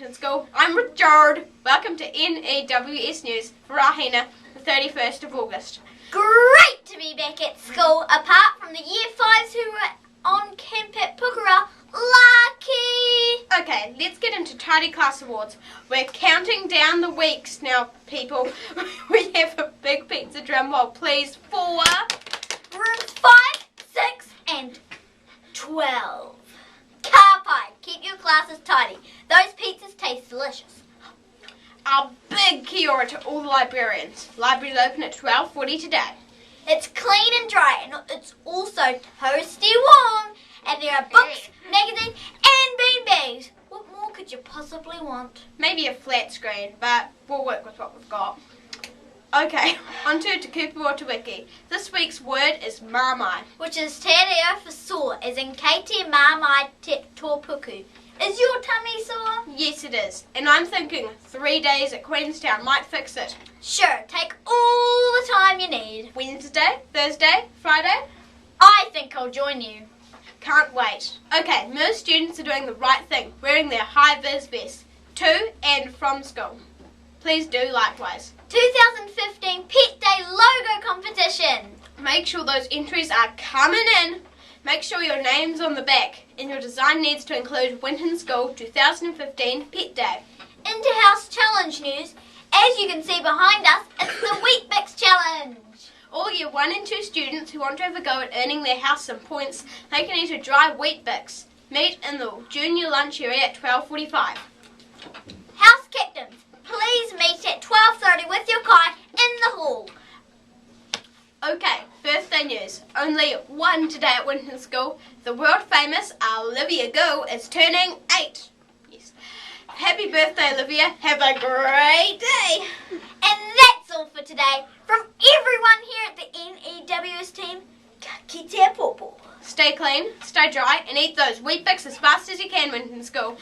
Winton School. I'm Richard. Welcome to N.E.W.S News for Rahina, the 31st of August. Great to be back at school, apart from the Year 5s who were on camp at Pukerau. Lucky! Okay, let's get into Tidy Class Awards. We're counting down the weeks now, people. We have a big pizza drum roll, please, for Rooms 5, 6 and 12. Car pie, keep your classes tidy. Those pizzas taste delicious. our big Kia Ora to all the librarians. Libraries open at 12:40 today. It's clean and dry, and it's also toasty warm. And there are books, magazines, and beanbags. What more could you possibly want? Maybe a flat screen, but we'll work with what we've got. Okay, on to kupu or to wiki. This week's word is mamae. Which is te reo for sore, as in kei mamae te tō puku. Is your tummy sore? Yes, it is. And I'm thinking 3 days at Queenstown might fix it. Sure, take all the time you need. Wednesday, Thursday, Friday? I think I'll join you. Can't wait. Okay, most students are doing the right thing, wearing their high-vis vests to and from school. Please do likewise. 2015 Pet Day logo competition. Make sure those entries are coming in. Make sure your name's on the back, and your design needs to include Winton School 2015 Pet Day. Inter-house challenge news. As you can see behind us, it's the Wheat Bix Challenge. All year 1 and 2 students who want to have a go at earning their house some points, they can eat a dry wheat bix. Meet in the junior lunch area at 12:45. House captains, please meet at 12:30 with your car in the hall. Okay, birthday news. Only one today at Winton School. The world famous Olivia Go is turning 8. Yes. Happy birthday, Olivia. Have a great day. And that's all for today. From everyone here at the N.E.W.S team, ka kite popo. Stay clean, stay dry, and eat those wheat bix as fast as you can, Winton School.